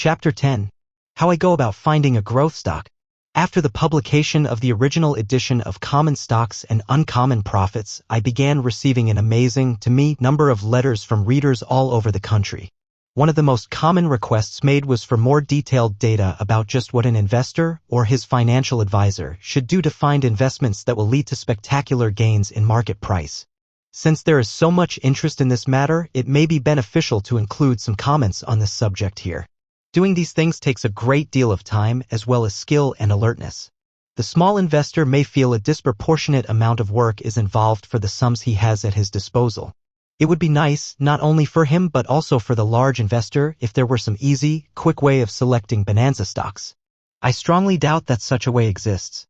Chapter 10. How I Go About Finding a Growth Stock. After the publication of the original edition of Common Stocks and Uncommon Profits, I began receiving an amazing, to me, number of letters from readers all over the country. One of the most common requests made was for more detailed data about just what an investor or his financial advisor should do to find investments that will lead to spectacular gains in market price. Since there is so much interest in this matter, it may be beneficial to include some comments on this subject here. Doing these things takes a great deal of time as well as skill and alertness. The small investor may feel a disproportionate amount of work is involved for the sums he has at his disposal. It would be nice, not only for him but also for the large investor, if there were some easy, quick way of selecting bonanza stocks. I strongly doubt that such a way exists.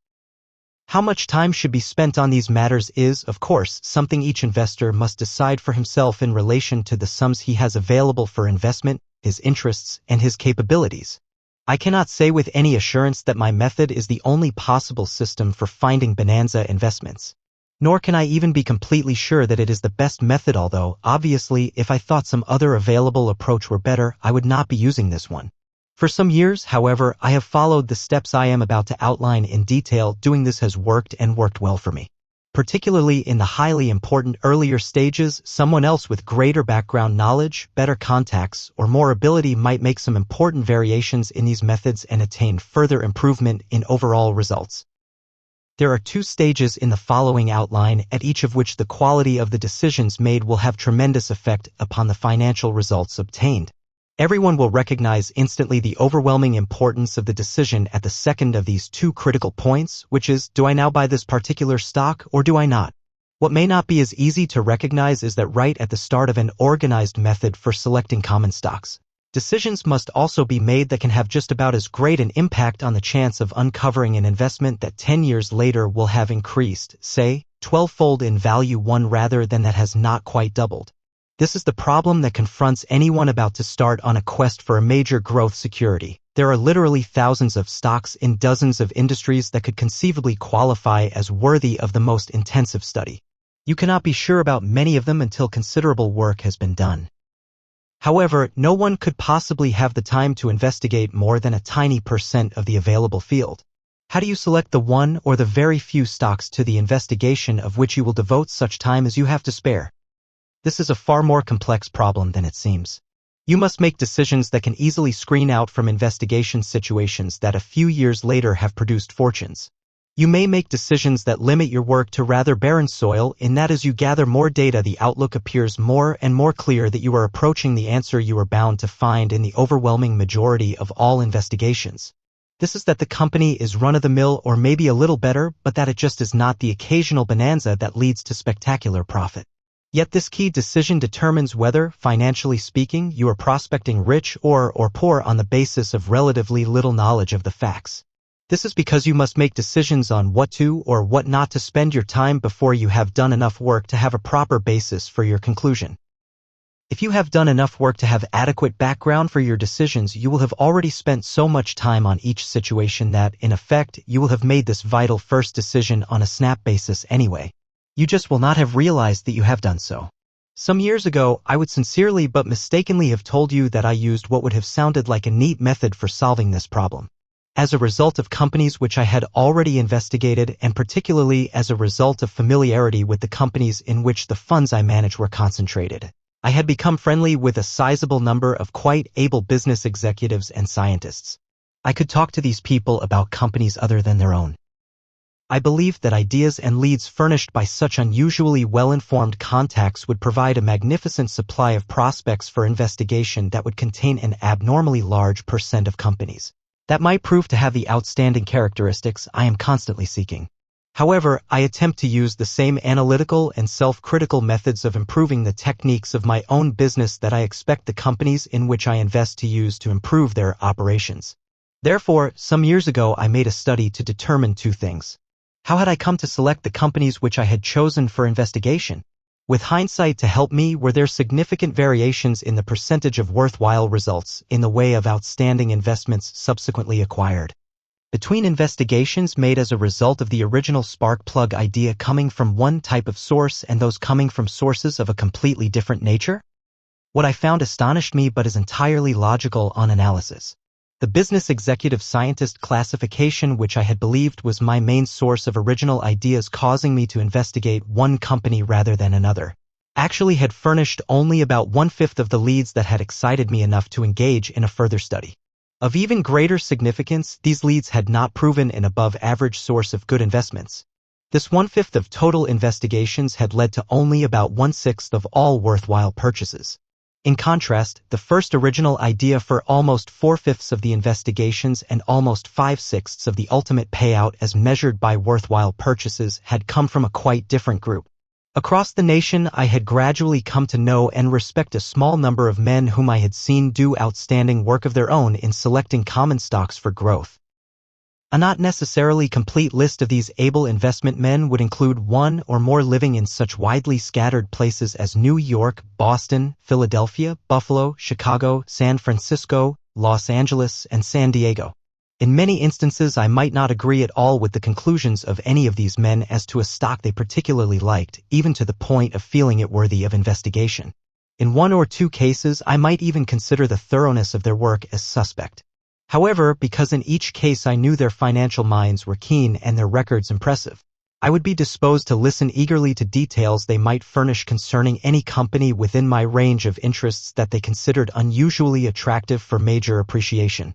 How much time should be spent on these matters is, of course, something each investor must decide for himself in relation to the sums he has available for investment, his interests, and his capabilities. I cannot say with any assurance that my method is the only possible system for finding bonanza investments. Nor can I even be completely sure that it is the best method, although, obviously, if I thought some other available approach were better, I would not be using this one. For some years, however, I have followed the steps I am about to outline in detail. Doing this has worked and worked well for me. Particularly in the highly important earlier stages, someone else with greater background knowledge, better contacts, or more ability might make some important variations in these methods and attain further improvement in overall results. There are 2 stages in the following outline, at each of which the quality of the decisions made will have tremendous effect upon the financial results obtained. Everyone will recognize instantly the overwhelming importance of the decision at the second of these 2 critical points, which is, do I now buy this particular stock or do I not? What may not be as easy to recognize is that right at the start of an organized method for selecting common stocks, decisions must also be made that can have just about as great an impact on the chance of uncovering an investment that 10 years later will have increased, say, 12-fold in value rather than that has not quite doubled. This is the problem that confronts anyone about to start on a quest for a major growth security. There are literally thousands of stocks in dozens of industries that could conceivably qualify as worthy of the most intensive study. You cannot be sure about many of them until considerable work has been done. However, no one could possibly have the time to investigate more than a tiny % of the available field. How do you select the one or the very few stocks to the investigation of which you will devote such time as you have to spare? This is a far more complex problem than it seems. You must make decisions that can easily screen out from investigation situations that a few years later have produced fortunes. You may make decisions that limit your work to rather barren soil, in that as you gather more data the outlook appears more and more clear that you are approaching the answer you are bound to find in the overwhelming majority of all investigations. This is that the company is run-of-the-mill or maybe a little better, but that it just is not the occasional bonanza that leads to spectacular profit. Yet this key decision determines whether, financially speaking, you are prospecting rich or poor on the basis of relatively little knowledge of the facts. This is because you must make decisions on what to or what not to spend your time before you have done enough work to have a proper basis for your conclusion. If you have done enough work to have adequate background for your decisions, you will have already spent so much time on each situation that, in effect, you will have made this vital first decision on a snap basis anyway. You just will not have realized that you have done so. Some years ago, I would sincerely but mistakenly have told you that I used what would have sounded like a neat method for solving this problem. As a result of companies which I had already investigated, and particularly as a result of familiarity with the companies in which the funds I managed were concentrated, I had become friendly with a sizable number of quite able business executives and scientists. I could talk to these people about companies other than their own. I believed that ideas and leads furnished by such unusually well-informed contacts would provide a magnificent supply of prospects for investigation that would contain an abnormally large % of companies that might prove to have the outstanding characteristics I am constantly seeking. However, I attempt to use the same analytical and self-critical methods of improving the techniques of my own business that I expect the companies in which I invest to use to improve their operations. Therefore, some years ago I made a study to determine 2 things. How had I come to select the companies which I had chosen for investigation? With hindsight to help me, were there significant variations in the percentage of worthwhile results in the way of outstanding investments subsequently acquired? Between investigations made as a result of the original spark plug idea coming from one type of source and those coming from sources of a completely different nature? What I found astonished me but is entirely logical on analysis. The business executive scientist classification, which I had believed was my main source of original ideas causing me to investigate one company rather than another, actually had furnished only about 1/5 of the leads that had excited me enough to engage in a further study. Of even greater significance, these leads had not proven an above-average source of good investments. This 1/5 of total investigations had led to only about 1/6 of all worthwhile purchases. In contrast, the first original idea for almost 4/5 of the investigations and almost 5/6 of the ultimate payout as measured by worthwhile purchases had come from a quite different group. Across the nation, I had gradually come to know and respect a small number of men whom I had seen do outstanding work of their own in selecting common stocks for growth. A not necessarily complete list of these able investment men would include one or more living in such widely scattered places as New York, Boston, Philadelphia, Buffalo, Chicago, San Francisco, Los Angeles, and San Diego. In many instances, I might not agree at all with the conclusions of any of these men as to a stock they particularly liked, even to the point of feeling it worthy of investigation. In one or two cases, I might even consider the thoroughness of their work as suspect. However, because in each case I knew their financial minds were keen and their records impressive, I would be disposed to listen eagerly to details they might furnish concerning any company within my range of interests that they considered unusually attractive for major appreciation.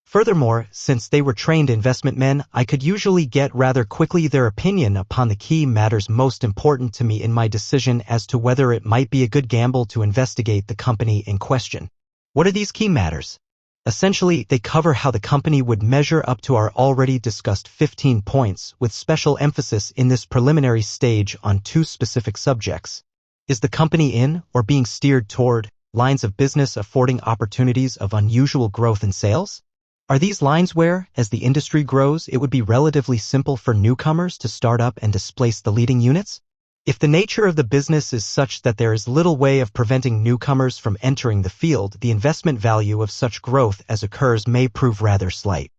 Furthermore, since they were trained investment men, I could usually get rather quickly their opinion upon the key matters most important to me in my decision as to whether it might be a good gamble to investigate the company in question. What are these key matters? Essentially, they cover how the company would measure up to our already discussed 15 points, with special emphasis in this preliminary stage on two specific subjects. Is the company in, or being steered toward, lines of business affording opportunities of unusual growth in sales? Are these lines where, as the industry grows, it would be relatively simple for newcomers to start up and displace the leading units? If the nature of the business is such that there is little way of preventing newcomers from entering the field, the investment value of such growth as occurs may prove rather slight.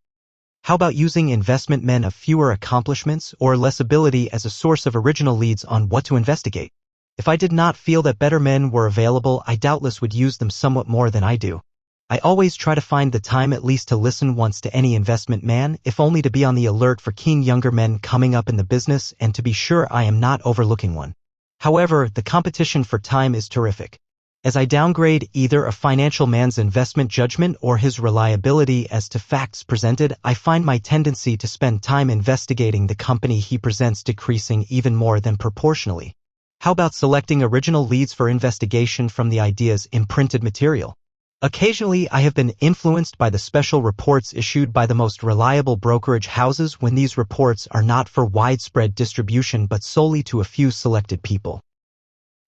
How about using investment men of fewer accomplishments or less ability as a source of original leads on what to investigate? If I did not feel that better men were available, I doubtless would use them somewhat more than I do. I always try to find the time at least to listen once to any investment man, if only to be on the alert for keen younger men coming up in the business and to be sure I am not overlooking one. However, the competition for time is terrific. As I downgrade either a financial man's investment judgment or his reliability as to facts presented, I find my tendency to spend time investigating the company he presents decreasing even more than proportionally. How about selecting original leads for investigation from the ideas in printed material? Occasionally, I have been influenced by the special reports issued by the most reliable brokerage houses when these reports are not for widespread distribution but solely to a few selected people.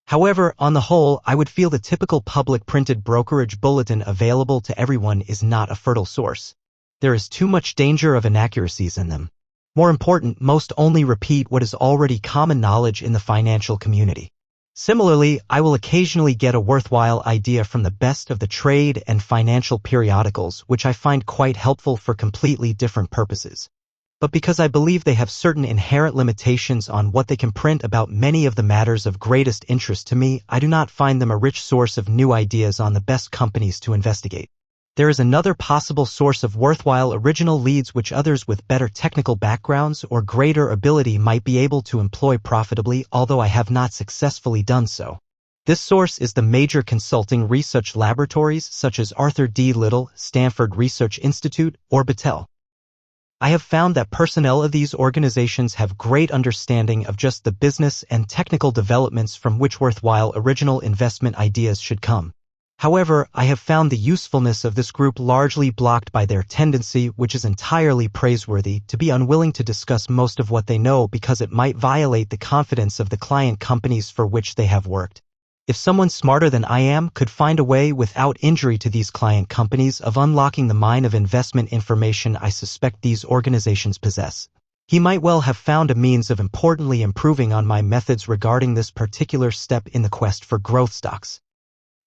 However, on the whole, I would feel the typical public printed brokerage bulletin available to everyone is not a fertile source. There is too much danger of inaccuracies in them. More important, most only repeat what is already common knowledge in the financial community. Similarly, I will occasionally get a worthwhile idea from the best of the trade and financial periodicals, which I find quite helpful for completely different purposes. But because I believe they have certain inherent limitations on what they can print about many of the matters of greatest interest to me, I do not find them a rich source of new ideas on the best companies to investigate. There is another possible source of worthwhile original leads which others with better technical backgrounds or greater ability might be able to employ profitably, although I have not successfully done so. This source is the major consulting research laboratories such as Arthur D. Little, Stanford Research Institute, or Battelle. I have found that personnel of these organizations have great understanding of just the business and technical developments from which worthwhile original investment ideas should come. However, I have found the usefulness of this group largely blocked by their tendency, which is entirely praiseworthy, to be unwilling to discuss most of what they know because it might violate the confidence of the client companies for which they have worked. If someone smarter than I am could find a way without injury to these client companies of unlocking the mine of investment information I suspect these organizations possess, he might well have found a means of importantly improving on my methods regarding this particular step in the quest for growth stocks.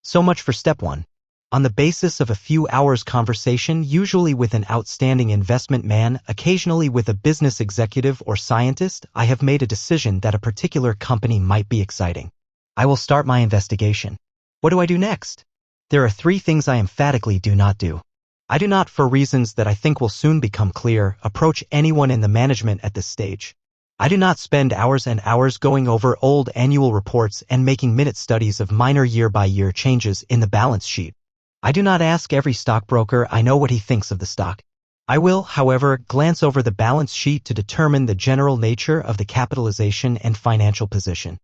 So much for step 1. On the basis of a few hours conversation, usually with an outstanding investment man, occasionally with a business executive or scientist, I have made a decision that a particular company might be exciting. I will start my investigation. What do I do next? There are 3 things I emphatically do not do. I do not, for reasons that I think will soon become clear, approach anyone in the management at this stage. I do not spend hours and hours going over old annual reports and making minute studies of minor year-by-year changes in the balance sheet. I do not ask every stockbroker I know what he thinks of the stock. I will, however, glance over the balance sheet to determine the general nature of the capitalization and financial position.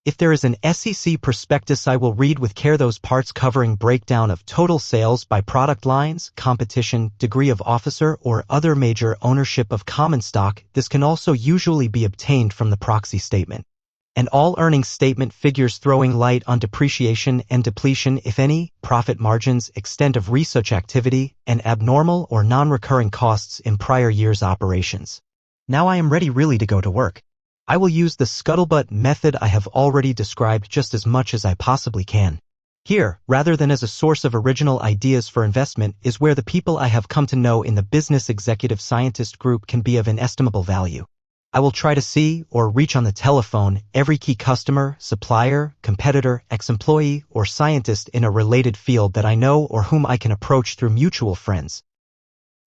If there is an SEC prospectus, I will read with care those parts covering breakdown of total sales by product lines, competition, degree of officer, or other major ownership of common stock. This can also usually be obtained from the proxy statement. And all earnings statement figures throwing light on depreciation and depletion, if any, profit margins, extent of research activity, and abnormal or non-recurring costs in prior years' operations. Now I am ready really to go to work. I will use the scuttlebutt method I have already described just as much as I possibly can. Here, rather than as a source of original ideas for investment, is where the people I have come to know in the business executive scientist group can be of inestimable value. I will try to see or reach on the telephone every key customer, supplier, competitor, ex-employee, or scientist in a related field that I know or whom I can approach through mutual friends.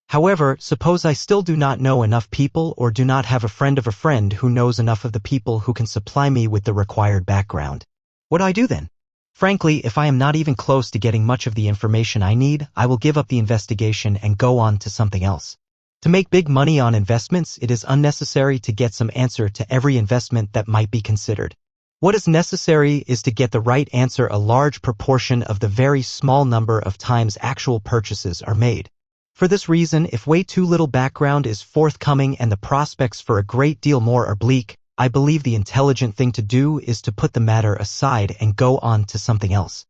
However, suppose I still do not know enough people or do not have a friend of a friend who knows enough of the people who can supply me with the required background. What do I do then? Frankly, if I am not even close to getting much of the information I need, I will give up the investigation and go on to something else. To make big money on investments, it is unnecessary to get some answer to every investment that might be considered. What is necessary is to get the right answer a large proportion of the very small number of times actual purchases are made. For this reason, if way too little background is forthcoming and the prospects for a great deal more are bleak, I believe the intelligent thing to do is to put the matter aside and go on to something else.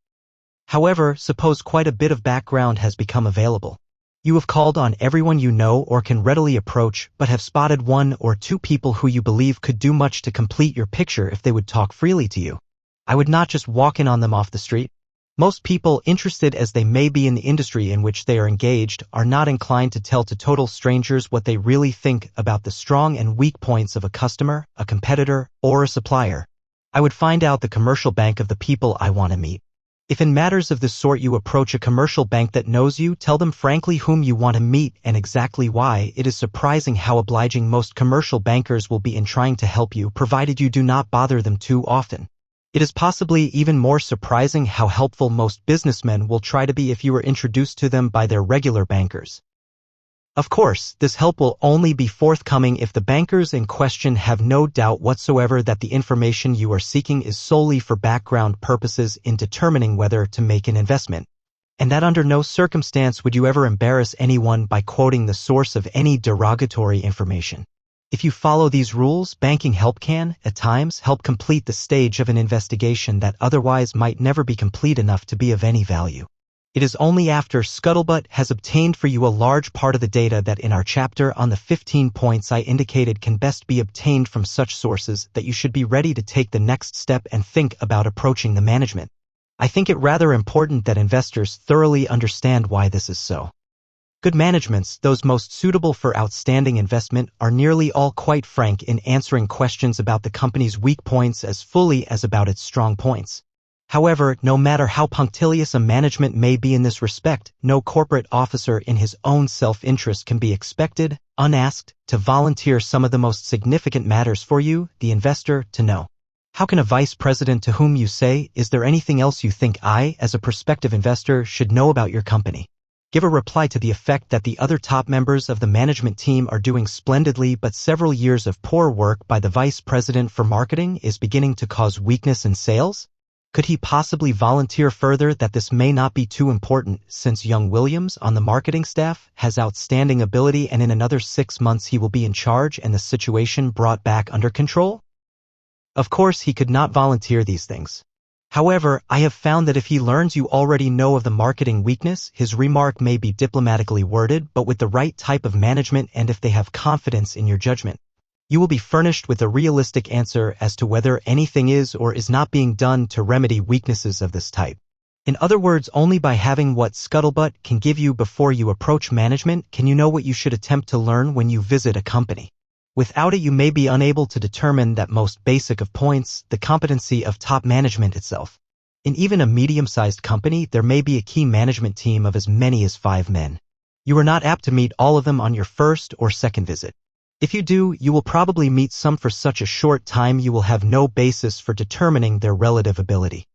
However, suppose quite a bit of background has become available. You have called on everyone you know or can readily approach, but have spotted 1 or 2 people who you believe could do much to complete your picture if they would talk freely to you. I would not just walk in on them off the street. Most people, interested as they may be in the industry in which they are engaged, are not inclined to tell to total strangers what they really think about the strong and weak points of a customer, a competitor, or a supplier. I would find out the commercial bank of the people I want to meet. If in matters of this sort you approach a commercial bank that knows you, tell them frankly whom you want to meet and exactly why. It is surprising how obliging most commercial bankers will be in trying to help you, provided you do not bother them too often. It is possibly even more surprising how helpful most businessmen will try to be if you are introduced to them by their regular bankers. Of course, this help will only be forthcoming if the bankers in question have no doubt whatsoever that the information you are seeking is solely for background purposes in determining whether to make an investment, and that under no circumstance would you ever embarrass anyone by quoting the source of any derogatory information. If you follow these rules, banking help can, at times, help complete the stage of an investigation that otherwise might never be complete enough to be of any value. It is only after Scuttlebutt has obtained for you a large part of the data that in our chapter on the 15 points I indicated can best be obtained from such sources that you should be ready to take the next step and think about approaching the management. I think it rather important that investors thoroughly understand why this is so. Good managements, those most suitable for outstanding investment, are nearly all quite frank in answering questions about the company's weak points as fully as about its strong points. However, no matter how punctilious a management may be in this respect, no corporate officer in his own self-interest can be expected, unasked, to volunteer some of the most significant matters for you, the investor, to know. How can a vice president to whom you say, "Is there anything else you think I, as a prospective investor, should know about your company?" give a reply to the effect that the other top members of the management team are doing splendidly, but several years of poor work by the vice president for marketing is beginning to cause weakness in sales? Could he possibly volunteer further that this may not be too important, since young Williams on the marketing staff has outstanding ability and in another 6 months he will be in charge and the situation brought back under control? Of course, he could not volunteer these things. However, I have found that if he learns you already know of the marketing weakness, his remark may be diplomatically worded, but with the right type of management and if they have confidence in your judgment, you will be furnished with a realistic answer as to whether anything is or is not being done to remedy weaknesses of this type. In other words, only by having what Scuttlebutt can give you before you approach management can you know what you should attempt to learn when you visit a company. Without it, you may be unable to determine that most basic of points, the competency of top management itself. In even a medium-sized company, there may be a key management team of as many as 5 men. You are not apt to meet all of them on your first or second visit. If you do, you will probably meet some for such a short time you will have no basis for determining their relative ability.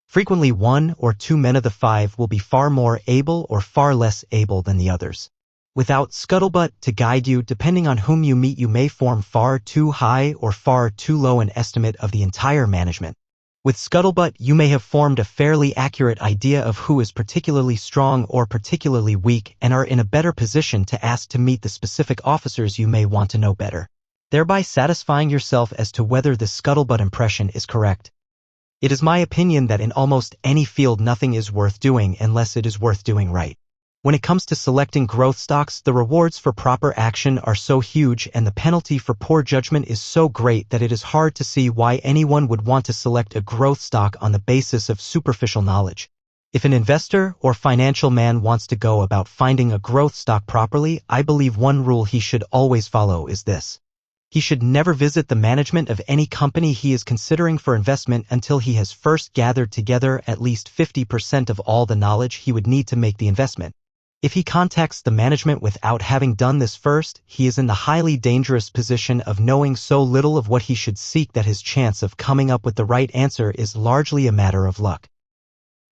Frequently 1 or 2 men of the 5 will be far more able or far less able than the others. Without scuttlebutt to guide you, depending on whom you meet, you may form far too high or far too low an estimate of the entire management. With scuttlebutt, you may have formed a fairly accurate idea of who is particularly strong or particularly weak and are in a better position to ask to meet the specific officers you may want to know better, thereby satisfying yourself as to whether the scuttlebutt impression is correct. It is my opinion that in almost any field nothing is worth doing unless it is worth doing right. When it comes to selecting growth stocks, the rewards for proper action are so huge and the penalty for poor judgment is so great that it is hard to see why anyone would want to select a growth stock on the basis of superficial knowledge. If an investor or financial man wants to go about finding a growth stock properly, I believe one rule he should always follow is this. He should never visit the management of any company he is considering for investment until he has first gathered together at least 50% of all the knowledge he would need to make the investment. If he contacts the management without having done this first, he is in the highly dangerous position of knowing so little of what he should seek that his chance of coming up with the right answer is largely a matter of luck.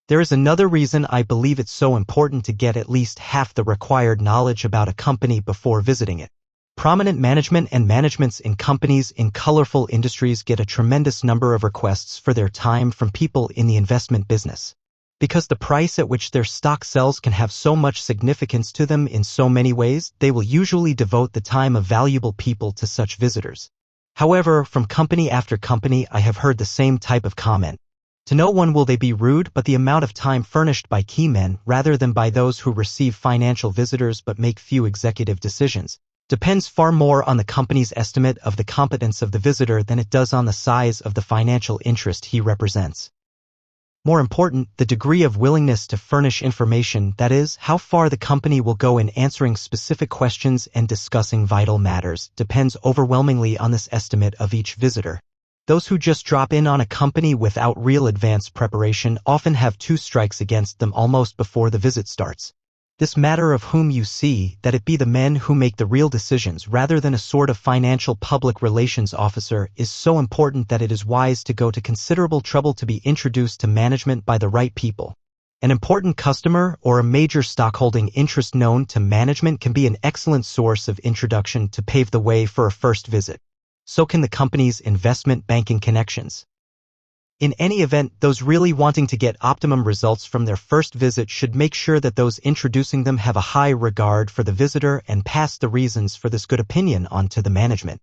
There is another reason I believe it's so important to get at least half the required knowledge about a company before visiting it. Prominent management and managements in companies in colorful industries get a tremendous number of requests for their time from people in the investment business. Because the price at which their stock sells can have so much significance to them in so many ways, they will usually devote the time of valuable people to such visitors. However, from company after company I have heard the same type of comment. To no one will they be rude, but the amount of time furnished by key men, rather than by those who receive financial visitors but make few executive decisions, depends far more on the company's estimate of the competence of the visitor than it does on the size of the financial interest he represents. More important, the degree of willingness to furnish information, that is, how far the company will go in answering specific questions and discussing vital matters, depends overwhelmingly on this estimate of each visitor. Those who just drop in on a company without real advanced preparation often have 2 strikes against them almost before the visit starts. This matter of whom you see, that it be the men who make the real decisions rather than a sort of financial public relations officer, is so important that it is wise to go to considerable trouble to be introduced to management by the right people. An important customer or a major stockholding interest known to management can be an excellent source of introduction to pave the way for a first visit. So can the company's investment banking connections. In any event, those really wanting to get optimum results from their first visit should make sure that those introducing them have a high regard for the visitor and pass the reasons for this good opinion on to the management.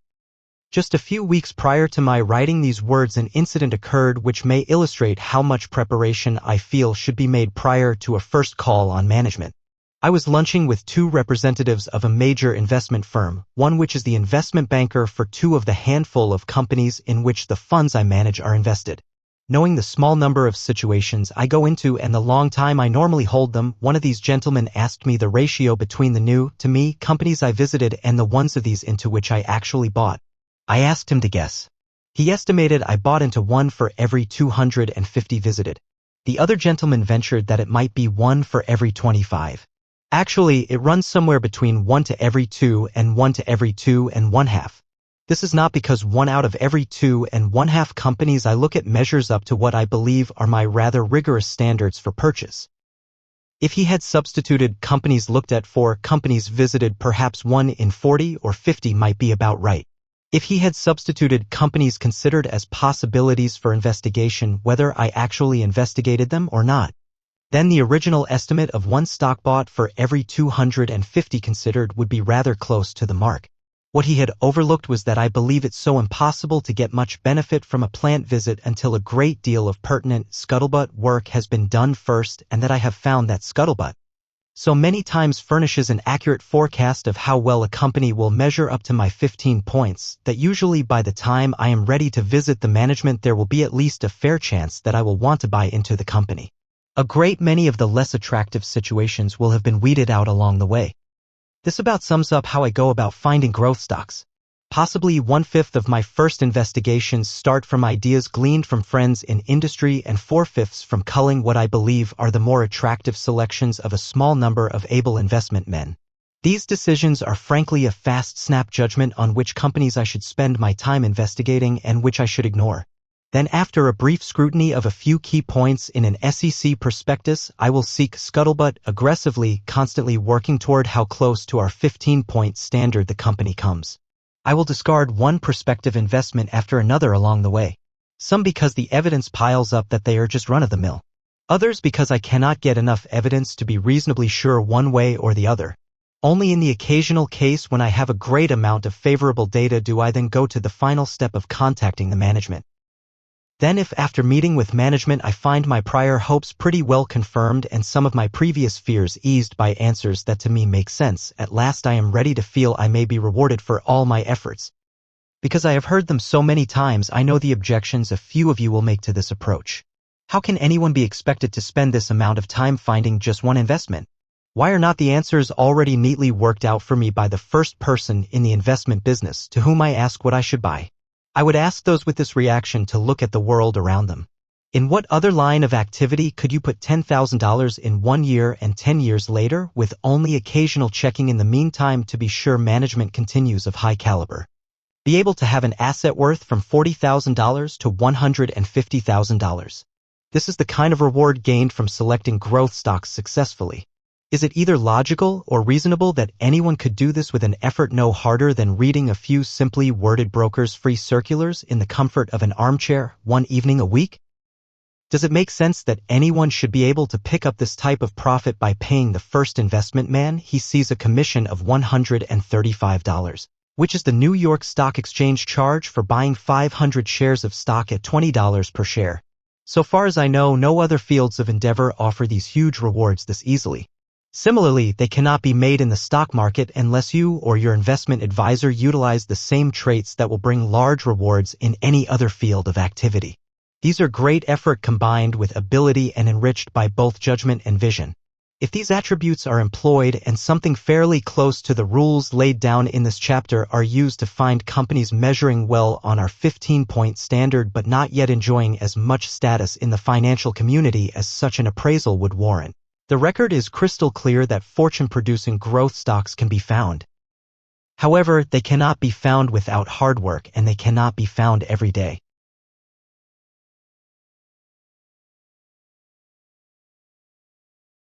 Just a few weeks prior to my writing these words, an incident occurred which may illustrate how much preparation I feel should be made prior to a first call on management. I was lunching with 2 representatives of a major investment firm, one which is the investment banker for 2 of the handful of companies in which the funds I manage are invested. Knowing the small number of situations I go into and the long time I normally hold them, one of these gentlemen asked me the ratio between the new, to me, companies I visited and the ones of these into which I actually bought. I asked him to guess. He estimated I bought into 1 for every 250 visited. The other gentleman ventured that it might be 1 for every 25. Actually, it runs somewhere between 1 to every 2 and 1 to every 2 and 1/2. This is not because 1 out of every 2 and 1/2 companies I look at measures up to what I believe are my rather rigorous standards for purchase. If he had substituted companies looked at for companies visited, perhaps 1 in 40 or 50 might be about right. If he had substituted companies considered as possibilities for investigation, whether I actually investigated them or not, then the original estimate of 1 stock bought for every 250 considered would be rather close to the mark. What he had overlooked was that I believe it so impossible to get much benefit from a plant visit until a great deal of pertinent scuttlebutt work has been done first, and that I have found that scuttlebutt so many times furnishes an accurate forecast of how well a company will measure up to my 15 points, that usually by the time I am ready to visit the management there will be at least a fair chance that I will want to buy into the company. A great many of the less attractive situations will have been weeded out along the way. This about sums up how I go about finding growth stocks. Possibly 1/5 of my first investigations start from ideas gleaned from friends in industry and 4/5 from culling what I believe are the more attractive selections of a small number of able investment men. These decisions are frankly a fast snap judgment on which companies I should spend my time investigating and which I should ignore. Then after a brief scrutiny of a few key points in an SEC prospectus, I will seek scuttlebutt aggressively, constantly working toward how close to our 15-point standard the company comes. I will discard one prospective investment after another along the way. Some because the evidence piles up that they are just run-of-the-mill. Others because I cannot get enough evidence to be reasonably sure one way or the other. Only in the occasional case when I have a great amount of favorable data do I then go to the final step of contacting the management. Then if after meeting with management I find my prior hopes pretty well confirmed and some of my previous fears eased by answers that to me make sense, at last I am ready to feel I may be rewarded for all my efforts. Because I have heard them so many times, I know the objections a few of you will make to this approach. How can anyone be expected to spend this amount of time finding just one investment? Why are not the answers already neatly worked out for me by the first person in the investment business to whom I ask what I should buy? I would ask those with this reaction to look at the world around them. In what other line of activity could you put $10,000 in 1 year and 10 years later with only occasional checking in the meantime to be sure management continues of high caliber? Be able to have an asset worth from $40,000 to $150,000. This is the kind of reward gained from selecting growth stocks successfully. Is it either logical or reasonable that anyone could do this with an effort no harder than reading a few simply worded brokers' free circulars in the comfort of an armchair one evening a week? Does it make sense that anyone should be able to pick up this type of profit by paying the first investment man he sees a commission of $135, which is the New York Stock Exchange charge for buying 500 shares of stock at $20 per share? So far as I know, no other fields of endeavor offer these huge rewards this easily. Similarly, they cannot be made in the stock market unless you or your investment advisor utilize the same traits that will bring large rewards in any other field of activity. These are great effort combined with ability and enriched by both judgment and vision. If these attributes are employed and something fairly close to the rules laid down in this chapter are used to find companies measuring well on our 15-point standard but not yet enjoying as much status in the financial community as such an appraisal would warrant, the record is crystal clear that fortune-producing growth stocks can be found. However, they cannot be found without hard work and they cannot be found every day.